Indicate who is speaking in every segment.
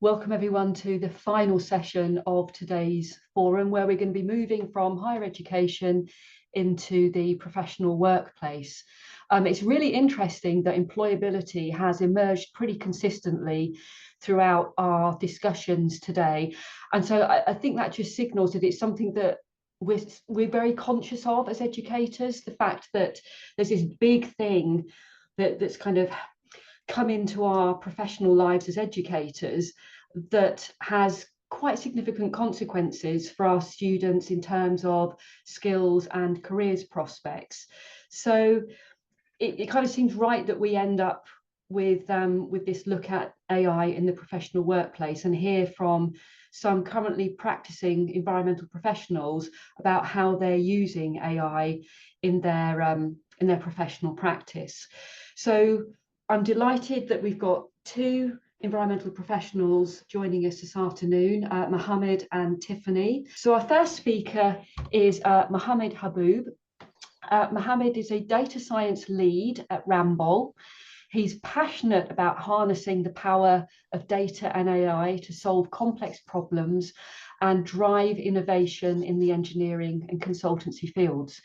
Speaker 1: Welcome everyone to the final session of today's forum, where we're going to be moving from higher education into the professional workplace. It's really interesting that employability has emerged pretty consistently throughout our discussions today. And so I think that just signals that it's something that we're very conscious of as educators, the fact that there's this big thing that's kind of come into our professional lives as educators that has quite significant consequences for our students in terms of skills and careers prospects. So it kind of seems right that we end up with this look at AI in the professional workplace and hear from some currently practicing environmental professionals about how they're using AI in their professional practice. So I'm delighted that we've got two environmental professionals joining us this afternoon, Mohammed and Tiffany. So our first speaker is Mohammed Habboub. Mohammed is a data science lead at Ramboll. He's passionate about harnessing the power of data and AI to solve complex problems and drive innovation in the engineering and consultancy fields.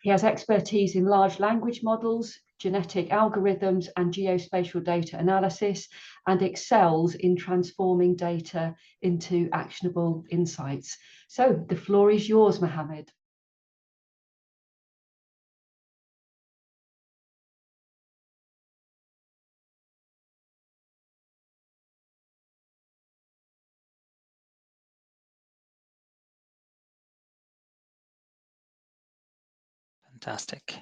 Speaker 1: He has expertise in large language models, genetic algorithms, and geospatial data analysis, and excels in transforming data into actionable insights. So the floor is yours, Mohammed.
Speaker 2: Fantastic.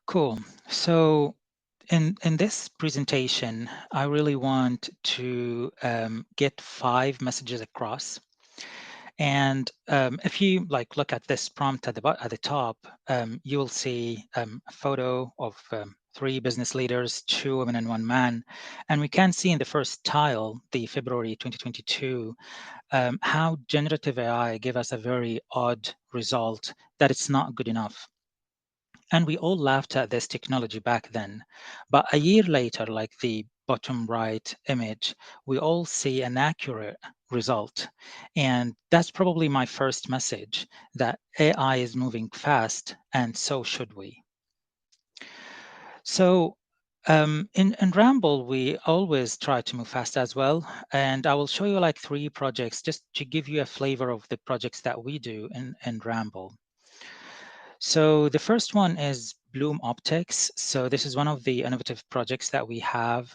Speaker 2: Cool. So in this presentation, I really want to get 5 messages across. And if you look at this prompt at the top, you will see a photo of 3 business leaders, 2 women and 1 man. And we can see in the first tile, the February 2022, how generative AI gave us a very odd result that it's not good enough. And we all laughed at this technology back then. But a year later, like the bottom right image, we all see an accurate result. And that's probably my first message, that AI is moving fast, and so should we. So in Ramble, we always try to move fast as well. And I will show you like 3 projects just to give you a flavor of the projects that we do in Ramble. So the first one is Bloom Optics. So this is one of the innovative projects that we have.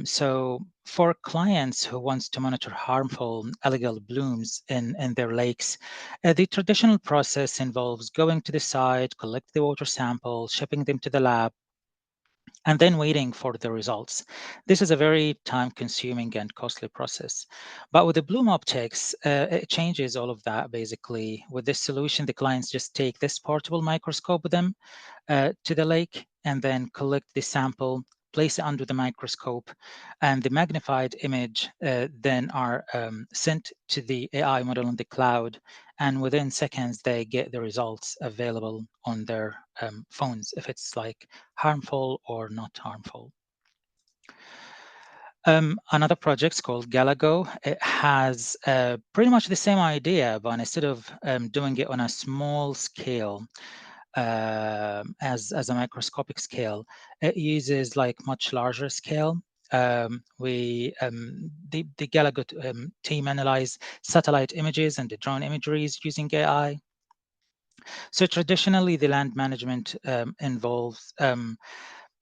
Speaker 2: So for clients who wants to monitor harmful illegal blooms in their lakes, the traditional process involves going to the site, collect the water sample, shipping them to the lab, and then waiting for the results. This is a very time-consuming and costly process. But with the Bloom Optics, it changes all of that, basically. With this solution, the clients just take this portable microscope with them to the lake and then collect the sample, place it under the microscope, and the magnified image then are sent to the AI model in the cloud. And within seconds, they get the results available on their phones, if it's like harmful or not harmful. Another project is called Galago. It has pretty much the same idea, but instead of doing it on a small scale, as a microscopic scale, it uses like much larger scale. The Galago team analyze satellite images and the drone imageries using AI. So traditionally, the land management involves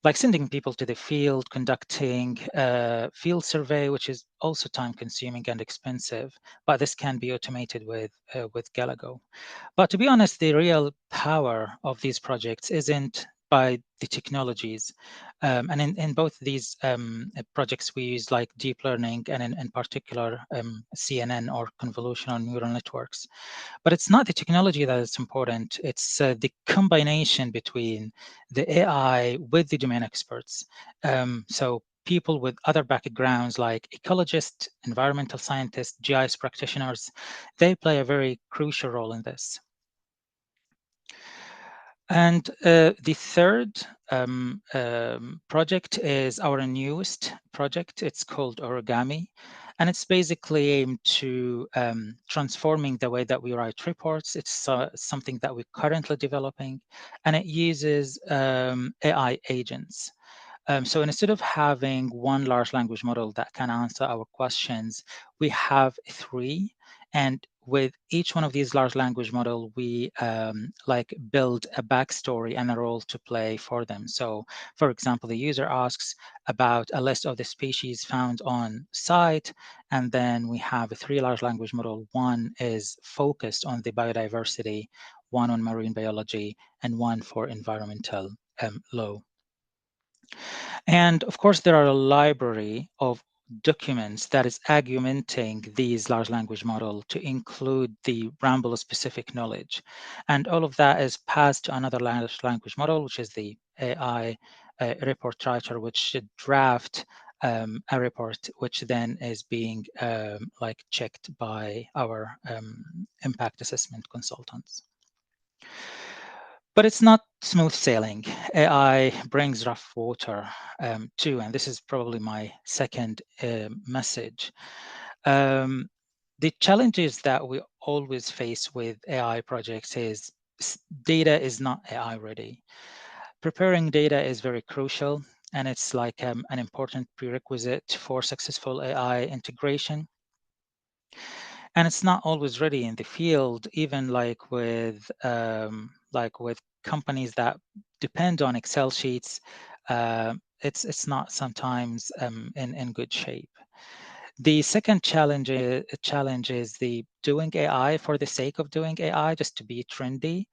Speaker 2: like sending people to the field, conducting a field survey, which is also time-consuming and expensive. But this can be automated with Galago. But to be honest, the real power of these projects isn't by the technologies. And in both these projects, we use like deep learning and in particular CNN or convolutional neural networks. But it's not the technology that is important. It's the combination between the AI with the domain experts. So people with other backgrounds like ecologists, environmental scientists, GIS practitioners, they play a very crucial role in this. And the third project is our newest project. It's called Origami. And it's basically aimed to transforming the way that we write reports. It's something that we're currently developing, and it uses AI agents. So instead of having one large language model that can answer our questions, we have three. And with each one of these large language model, we like build a backstory and a role to play for them. So for example, the user asks about a list of the species found on site, and then we have a three large language model. One is focused on the biodiversity, one on marine biology, and one for environmental law. And of course, there are a library of documents that is augmenting these large language model to include the Ramble specific knowledge. And all of that is passed to another large language model, which is the AI report writer, which should draft a report, which then is being like checked by our impact assessment consultants. But it's not smooth sailing. AI brings rough water too, and this is probably my second message. The challenges that we always face with AI projects is data is not AI ready. Preparing data is very crucial, and it's like an important prerequisite for successful AI integration. And it's not always ready in the field, even like with companies that depend on Excel sheets. It's not sometimes in good shape. The second challenge is the doing AI for the sake of doing AI, just to be trendy.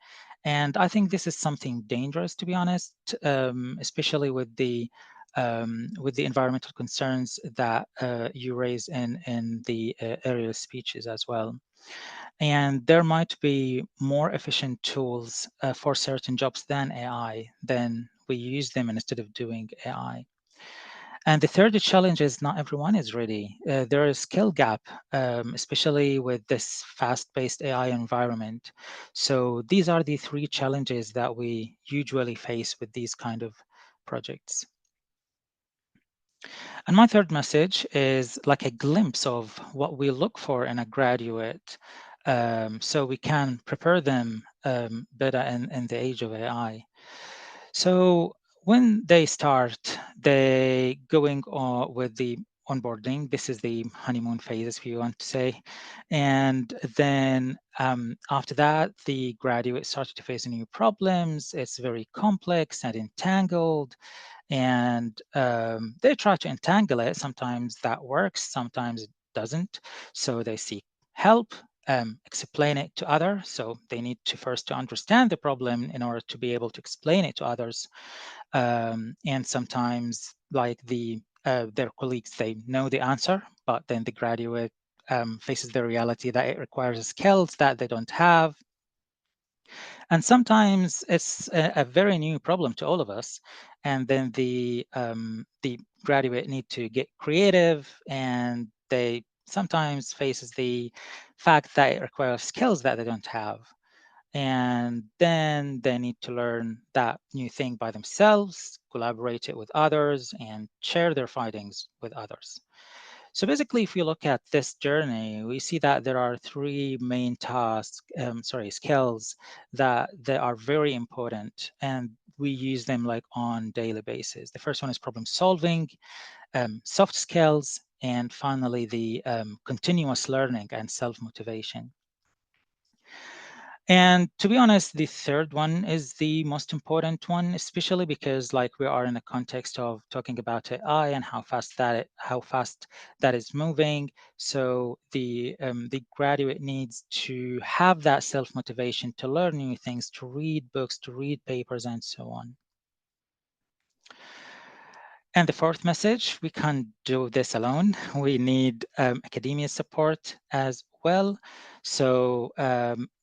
Speaker 2: And I think this is something dangerous, to be honest, especially with the environmental concerns that you raise in the earlier speeches as well. And there might be more efficient tools for certain jobs than AI, then we use them instead of doing AI. And the third challenge is not everyone is ready. There is skill gap, especially with this fast-paced AI environment. So these are the three challenges that we usually face with these kind of projects. And my third message is like a glimpse of what we look for in a graduate, so we can prepare them better in the age of AI. So when they start, they going on with the onboarding. This is the honeymoon phase, if you want to say. And then after that, the graduate started to face new problems. It's very complex and entangled, and they try to entangle it. Sometimes that works, sometimes it doesn't. So they seek help, explain it to others. So they need to first to understand the problem in order to be able to explain it to others. And sometimes, like their colleagues, they know the answer, but then the graduate faces the reality that it requires skills that they don't have. And sometimes it's a very new problem to all of us, and then the graduate need to get creative, and they sometimes faces the fact that it requires skills that they don't have, and then they need to learn that new thing by themselves, collaborate it with others, and share their findings with others. So basically, if we look at this journey, we see that there are three main skills that are very important, and we use them like on daily basis. The first one is problem solving, soft skills, and finally the continuous learning and self-motivation. And to be honest, the third one is the most important one, especially because like we are in a context of talking about AI and how fast that is moving. So the graduate needs to have that self-motivation to learn new things, to read books, to read papers, and so on. And the fourth message, we can't do this alone. We need academia support as well. So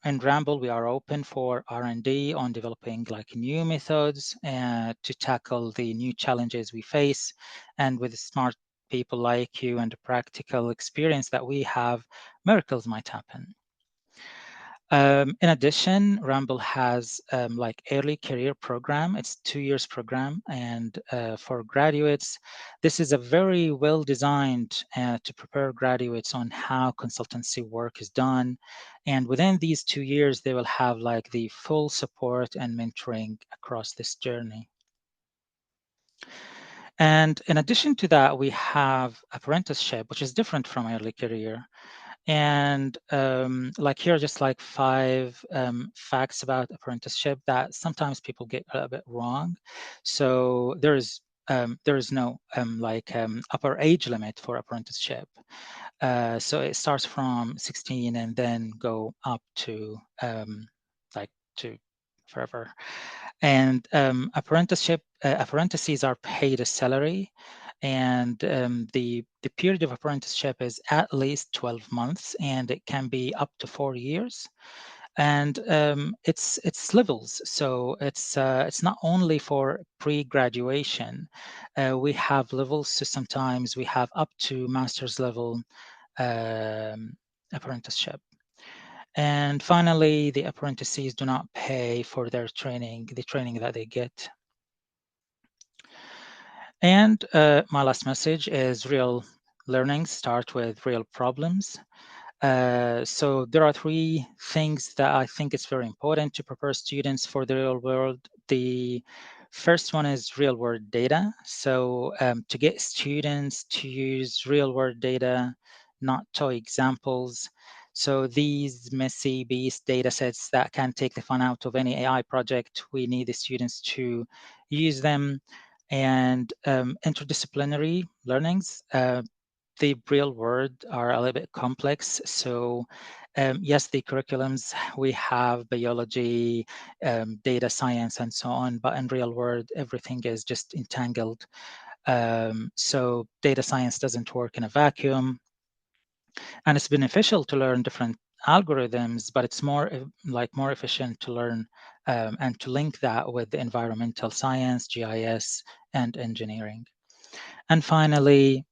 Speaker 2: in Ramble, we are open for R&D on developing like new methods to tackle the new challenges we face. And with smart people like you and the practical experience that we have, miracles might happen. In addition, Ramble has like early career program. It's 2 years program, and for graduates, this is a very well designed to prepare graduates on how consultancy work is done. And within these 2 years, they will have like the full support and mentoring across this journey. And in addition to that, we have apprenticeship, which is different from early career. And like here are just like 5 facts about apprenticeship that sometimes people get a bit wrong. So there is no upper age limit for apprenticeship. So it starts from 16 and then go up to like to forever. And apprentices are paid a salary, and the period of apprenticeship is at least 12 months, and it can be up to 4 years. And it's levels, so it's not only for pre-graduation. We have levels, so sometimes we have up to master's level apprenticeship. And finally, the apprentices do not pay for their training, the training that they get. And my last message is real learning start with real problems. So there are 3 things that I think it's very important to prepare students for the real world. The first one is real world data. So to get students to use real world data, not toy examples. So these messy beast data sets that can take the fun out of any AI project, we need the students to use them. And interdisciplinary learnings. The real world are a little bit complex. So yes, the curriculums, we have biology, data science, and so on, but in real world, everything is just entangled. So data science doesn't work in a vacuum, and it's beneficial to learn different algorithms, but it's more efficient to learn and to link that with the environmental science, GIS, and engineering. And finally,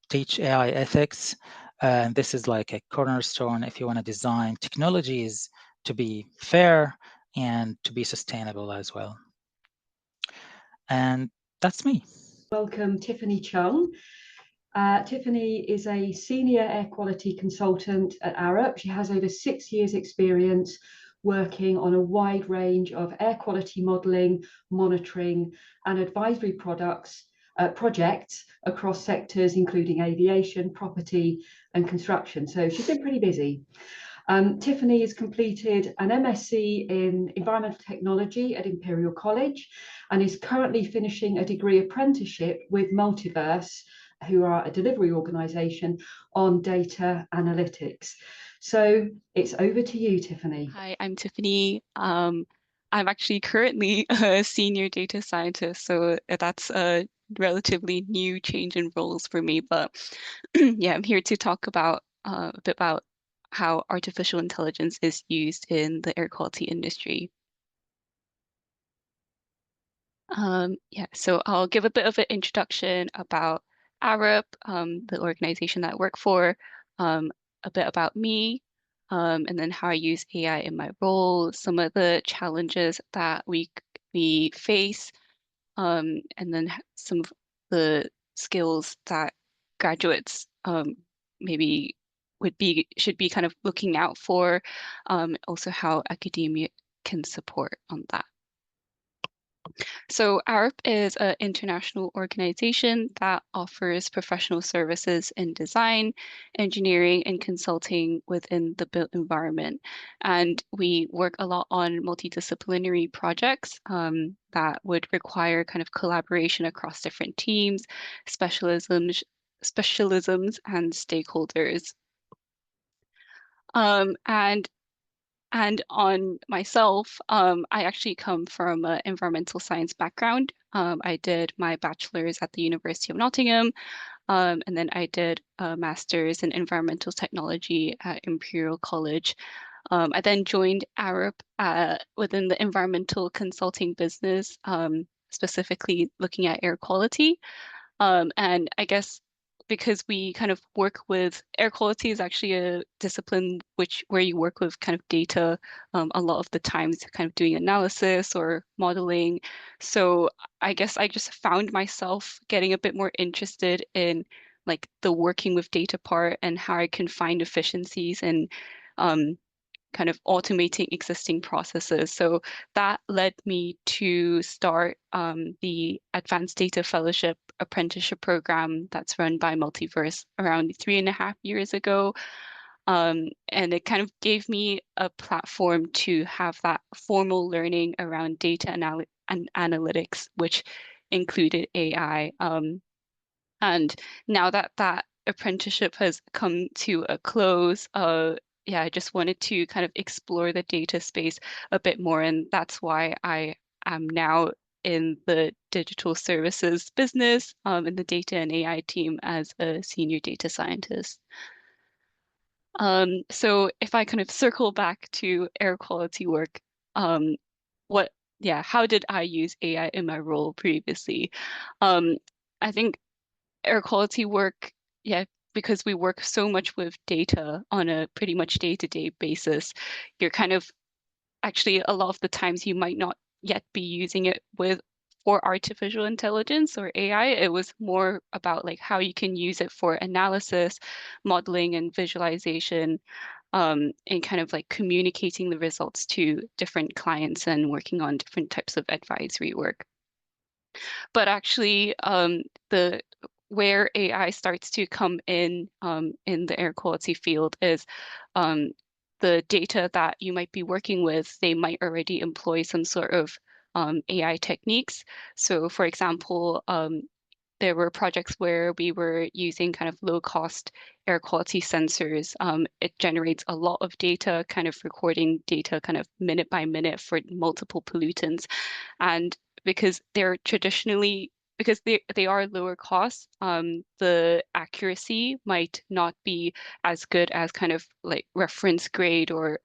Speaker 2: teach AI ethics. And this is like a cornerstone if you want to design technologies to be fair and to be sustainable as well. And that's me.
Speaker 1: Welcome, Tiffany Cheung. Tiffany is a senior air quality consultant at Arup. She has over 6 years' experience working on a wide range of air quality modelling, monitoring, and advisory projects across sectors including aviation, property, and construction. So she's been pretty busy. Tiffany has completed an MSc in Environmental Technology at Imperial College and is currently finishing a degree apprenticeship with Multiverse, who are a delivery organisation, on data analytics. So it's over to you, Tiffany.
Speaker 3: Hi, I'm Tiffany. I'm actually currently a senior data scientist, so that's a relatively new change in roles for me. But yeah, I'm here to talk about a bit about how artificial intelligence is used in the air quality industry. Yeah, so I'll give a bit of an introduction about Arup, the organization that I work for, a bit about me, and then how I use AI in my role, some of the challenges that we face, and then some of the skills that graduates maybe should be kind of looking out for, also how academia can support on that. So ARP is an international organization that offers professional services in design, engineering, and consulting within the built environment. And we work a lot on multidisciplinary projects that would require kind of collaboration across different teams, specialisms, and stakeholders. And on myself, I actually come from an environmental science background. I did my bachelor's at the University of Nottingham, and then I did a master's in environmental technology at Imperial College. I then joined Arup within the environmental consulting business, specifically looking at air quality. And I guess because we kind of work with air quality is actually a discipline where you work with kind of data a lot of the times, kind of doing analysis or modeling. So I guess I just found myself getting a bit more interested in like the working with data part and how I can find efficiencies and kind of automating existing processes. So that led me to start the Advanced Data Fellowship Apprenticeship Program that's run by Multiverse around 3.5 years ago. And it kind of gave me a platform to have that formal learning around data and analytics, which included AI. And now that that apprenticeship has come to a close, yeah, I just wanted to kind of explore the data space a bit more. And that's why I am now in the digital services business in the data and AI team as a senior data scientist. So if I kind of circle back to air quality work, how did I use AI in my role previously? I think air quality work, yeah, because we work so much with data on a pretty much day-to-day basis, you're kind of actually a lot of the times you might not yet be using it for artificial intelligence or AI. It was more about like how you can use it for analysis, modeling, and visualization, and kind of like communicating the results to different clients and working on different types of advisory work. But actually, the where AI starts to come in the air quality field is the data that you might be working with, they might already employ some sort of AI techniques. So for example, there were projects where we were using kind of low-cost air quality sensors. It generates a lot of data, kind of recording data kind of minute by minute for multiple pollutants. And because they're traditionally, because they are lower cost, the accuracy might not be as good as kind of like reference grade or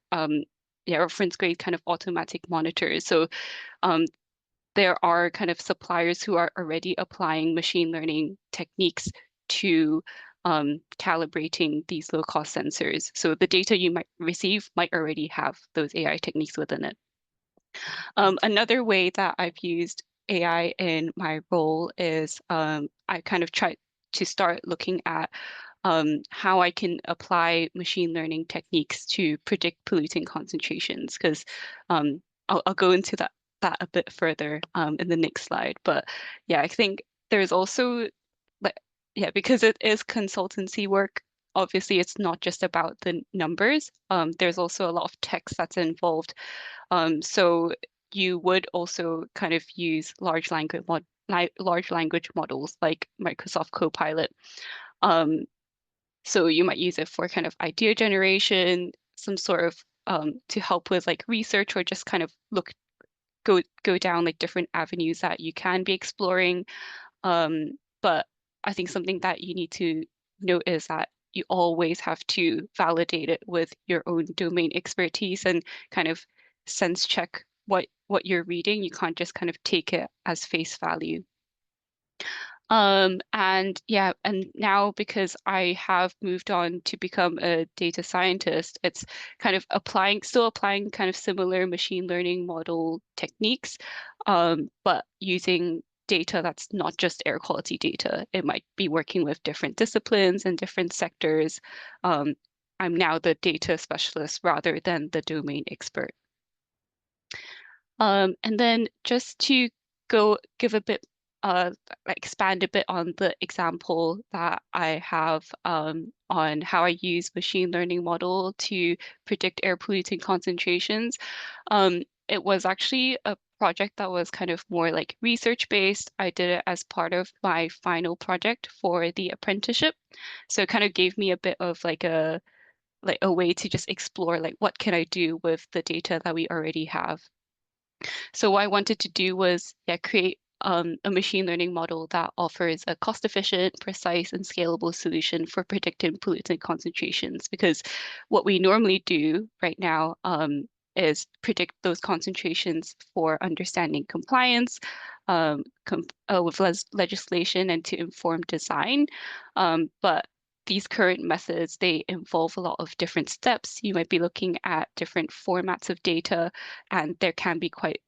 Speaker 3: reference grade kind of automatic monitors. So there are kind of suppliers who are already applying machine learning techniques to calibrating these low cost sensors. So the data you might receive might already have those AI techniques within it. Another way that I've used AI in my role is I kind of try to start looking at how I can apply machine learning techniques to predict pollutant concentrations, because I'll go into that a bit further in the next slide. But yeah, I think there's also because it is consultancy work, obviously it's not just about the numbers. There's also a lot of text that's involved. So you would also kind of use large language models like Microsoft Copilot. So you might use it for kind of idea generation, some sort of to help with like research, or just kind of go down like different avenues that you can be exploring. But I think something that you need to note is that you always have to validate it with your own domain expertise and kind of sense check what you're reading. You can't just kind of take it as face value. And yeah, and now because I have moved on to become a data scientist, it's kind of still applying kind of similar machine learning model techniques, but using data that's not just air quality data. It might be working with different disciplines and different sectors. I'm now the data specialist rather than the domain expert. And then just to give a bit expand a bit on the example that I have on how I use machine learning model to predict air pollutant concentrations. It was actually a project that was kind of more like research based. I did it as part of my final project for the apprenticeship. So it kind of gave me a bit of like a way to just explore like what can I do with the data that we already have. So what I wanted to do was create a machine learning model that offers a cost-efficient, precise, and scalable solution for predicting pollutant concentrations. Because what we normally do right now is predict those concentrations for understanding compliance, with legislation and to inform design. But these current methods, they involve a lot of different steps. You might be looking at different formats of data, and it can be quite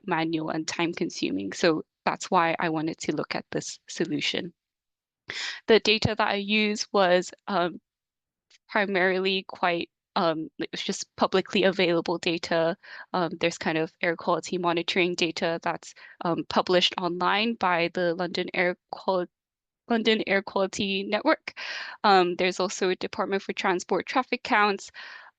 Speaker 3: manual and time consuming. So that's why I wanted to look at this solution. The data that I used was primarily quite it was just publicly available data. There's kind of air quality monitoring data that's published online by the London Air Quality Network. There's also a Department for Transport traffic counts,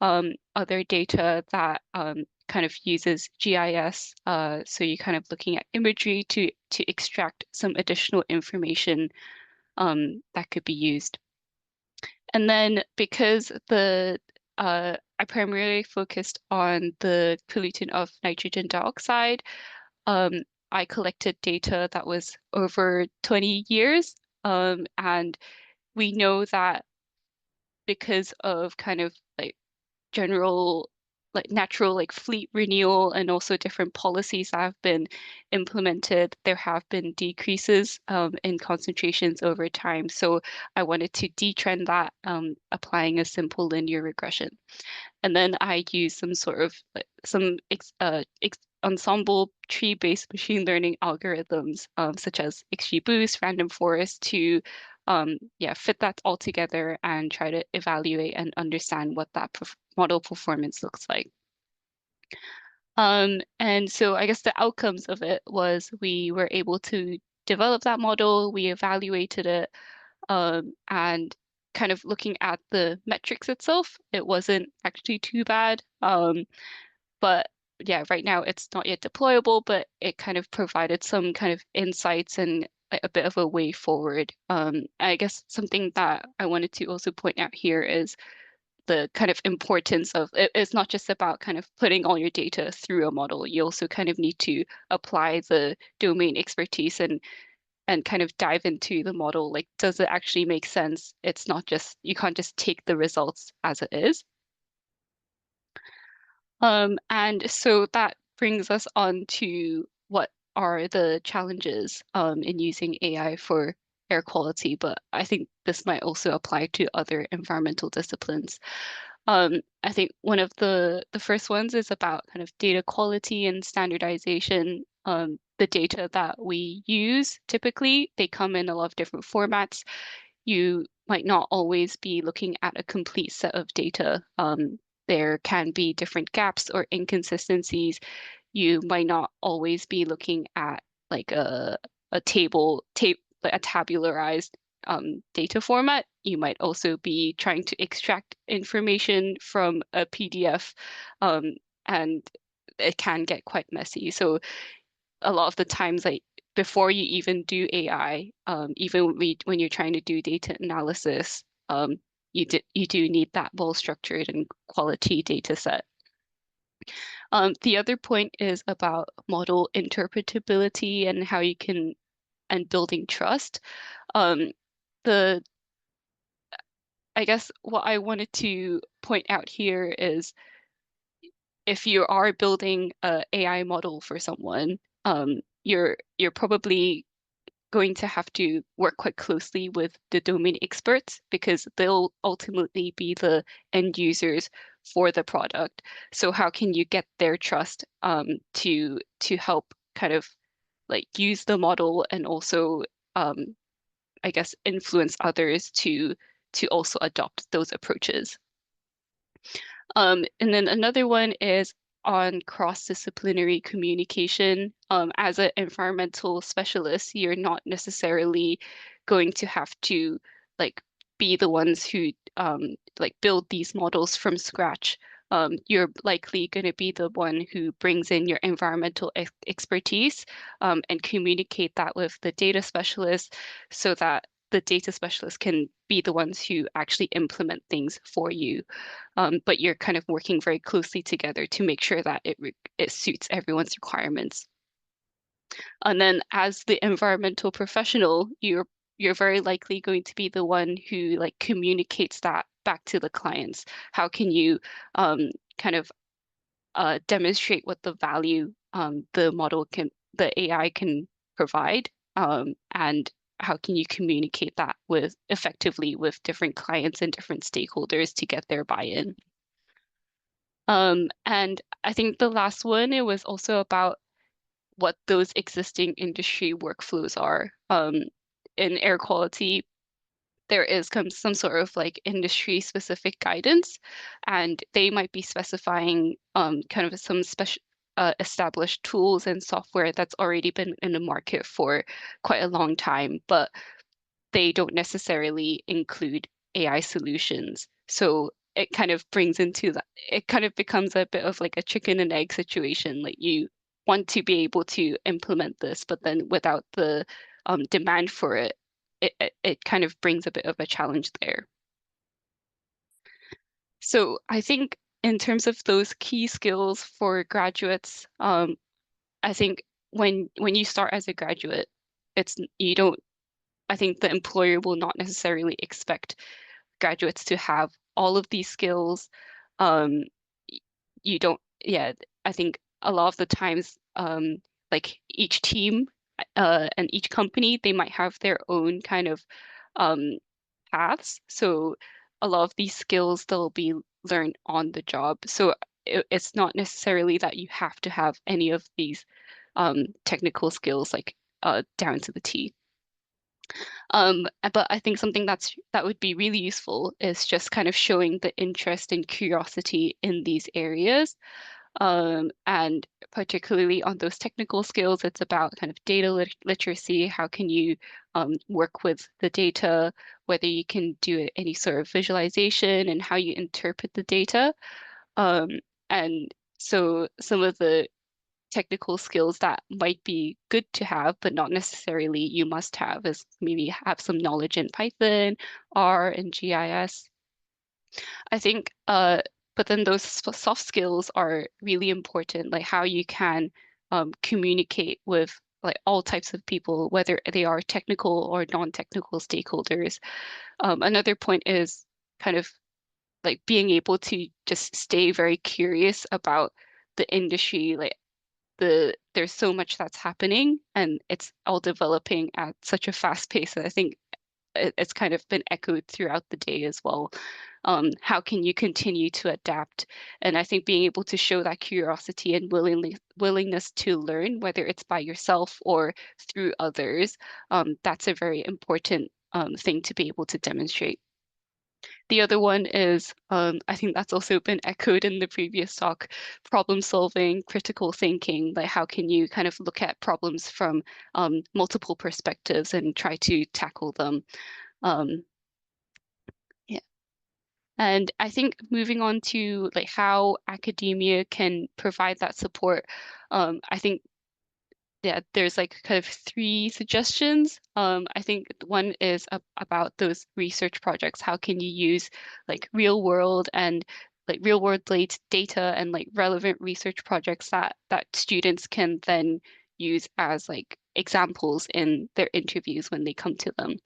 Speaker 3: other data that kind of uses GIS. So you're kind of looking at imagery to extract some additional information that could be used. And then because I primarily focused on the pollutant of nitrogen dioxide, I collected data that was over 20 years. And we know that because of kind of like general, like natural, like fleet renewal and also different policies that have been implemented, there have been decreases in concentrations over time. So I wanted to detrend that, applying a simple linear regression. And then I used some sort of ensemble tree-based machine learning algorithms, such as XGBoost, random forest, to fit that all together and try to evaluate and understand what that model performance looks like. And so I guess the outcomes of it was we were able to develop that model, we evaluated it, and kind of looking at the metrics itself, it wasn't actually too bad. But yeah, right now it's not yet deployable, but it kind of provided some kind of insights and a bit of a way forward. I guess something that I wanted to also point out here is the kind of importance of it's not just about kind of putting all your data through a model. You also kind of need to apply the domain expertise and kind of dive into the model. Like, does it actually make sense? It's not just, you can't just take the results as it is. And so that brings us on to what are the challenges in using AI for air quality, but I think this might also apply to other environmental disciplines. I think one of the first ones is about kind of data quality and standardization. The data that we use, typically, they come in a lot of different formats. You might not always be looking at a complete set of data. There can be different gaps or inconsistencies. You might not always be looking at like a tabularized data format. You might also be trying to extract information from a PDF, and it can get quite messy. So a lot of the times, like before you even do AI, even when you're trying to do data analysis, you do need that well-structured and quality data set. The other point is about model interpretability and how you can, and building trust. I guess what I wanted to point out here is if you are building an AI model for someone, you're probably going to have to work quite closely with the domain experts because they'll ultimately be the end users for the product. So how can you get their trust to help kind of like use the model and also I guess influence others to also adopt those approaches. And then another one is on cross-disciplinary communication. As an environmental specialist, you're not necessarily going to have to like be the ones who like build these models from scratch. You're likely going to be the one who brings in your environmental expertise and communicate that with the data specialist so that the data specialists can be the ones who actually implement things for you. But you're kind of working very closely together to make sure that it suits everyone's requirements. And then as the environmental professional, you're very likely going to be the one who like communicates that back to the clients. How can you kind of demonstrate what the value the model can the AI can provide, and how can you communicate that effectively with different clients and different stakeholders to get their buy-in. And I think the last one, it was also about what those existing industry workflows are. In air quality, there is some sort of like industry specific guidance, and they might be specifying kind of some special established tools and software that's already been in the market for quite a long time, but they don't necessarily include AI solutions. So it kind of brings into that, it kind of becomes a bit of like a chicken and egg situation. Like you want to be able to implement this, but then without the demand for it, it kind of brings a bit of a challenge there. So I think in terms of those key skills for graduates, I think when you start as a graduate, I think the employer will not necessarily expect graduates to have all of these skills. Um, you don't, yeah, I think a lot of the times, like each team and each company, they might have their own kind of paths. So a lot of these skills, they'll be learned on the job. So it's not necessarily that you have to have any of these technical skills like down to the T. But I think something that would be really useful is just kind of showing the interest and curiosity in these areas. And particularly on those technical skills, it's about kind of data literacy. How can you work with the data, whether you can do any sort of visualization and how you interpret the data. And so some of the technical skills that might be good to have, but not necessarily you must have, is maybe have some knowledge in Python, R, and GIS. I think, but then those soft skills are really important, like how you can communicate with like all types of people, whether they are technical or non-technical stakeholders. Another point is kind of like being able to just stay very curious about the industry, like there's so much that's happening and it's all developing at such a fast pace that I think it's kind of been echoed throughout the day as well. How can you continue to adapt? And I think being able to show that curiosity and willingness to learn, whether it's by yourself or through others, that's a very important thing to be able to demonstrate. The other one is, I think that's also been echoed in the previous talk, problem solving, critical thinking, like how can you kind of look at problems from multiple perspectives and try to tackle them. Yeah. And I think moving on to like how academia can provide that support, I think there's like kind of 3 suggestions. I think one is about those research projects. How can you use like real world data and like relevant research projects that students can then use as like examples in their interviews when they come to them.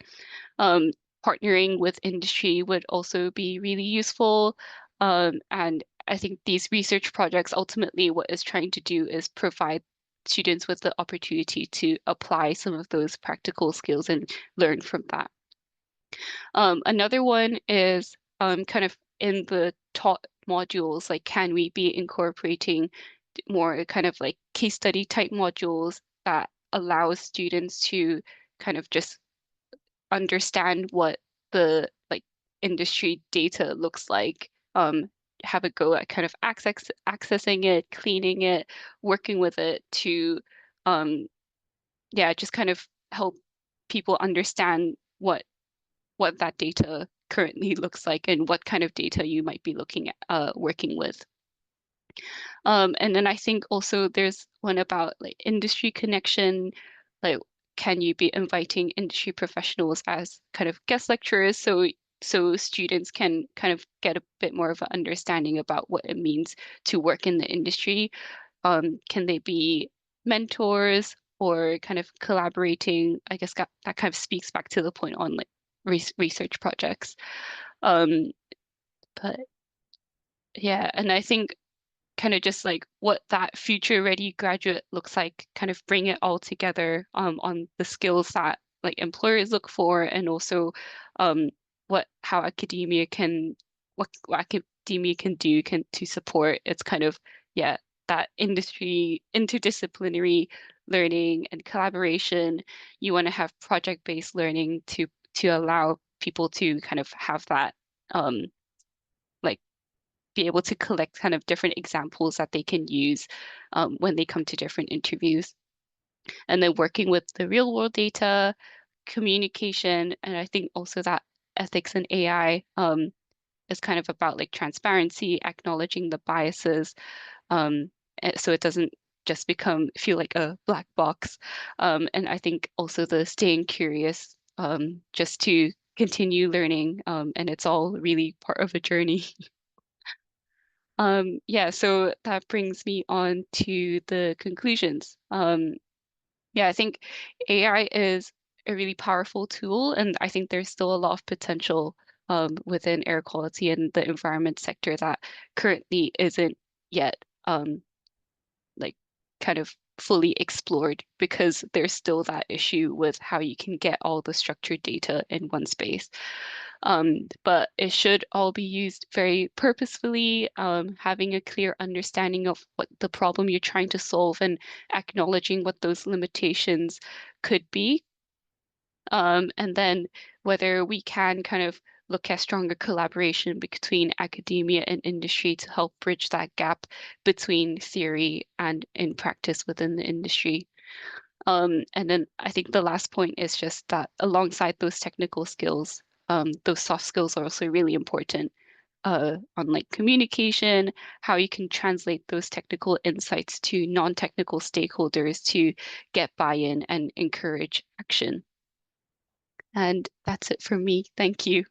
Speaker 3: Partnering with industry would also be really useful. And I think these research projects, ultimately what it's trying to do is provide students with the opportunity to apply some of those practical skills and learn from that. Another one is kind of in the taught modules, like can we be incorporating more kind of like case study type modules that allows students to kind of just understand what the like industry data looks like, have a go at kind of accessing it, cleaning it, working with it to, yeah, just kind of help people understand what that data currently looks like and what kind of data you might be looking at working with. And then I think also there's one about like industry connection, like can you be inviting industry professionals as kind of guest lecturers so students can kind of get a bit more of an understanding about what it means to work in the industry. Can they be mentors or kind of collaborating? I guess that kind of speaks back to the point on like research projects. But yeah, and I think kind of just like what that future ready graduate looks like, kind of bring it all together on the skills that like employers look for, and also what academia can do to support its kind of that industry interdisciplinary learning and collaboration. You want to have project-based learning to allow people to kind of have that like be able to collect kind of different examples that they can use when they come to different interviews. And then working with the real world data, communication, and I think also that ethics and AI is kind of about like transparency, acknowledging the biases, so it doesn't just feel like a black box. And I think also the staying curious, just to continue learning, and it's all really part of a journey. Yeah, so that brings me on to the conclusions. Yeah, I think AI is a really powerful tool, and I think there's still a lot of potential within air quality and the environment sector that currently isn't yet like kind of fully explored, because there's still that issue with how you can get all the structured data in one space. But it should all be used very purposefully, having a clear understanding of what the problem you're trying to solve and acknowledging what those limitations could be. And then whether we can kind of look at stronger collaboration between academia and industry to help bridge that gap between theory and in practice within the industry. And then I think the last point is just that alongside those technical skills, those soft skills are also really important on like communication, how you can translate those technical insights to non-technical stakeholders to get buy-in and encourage action. And that's it for me. Thank you.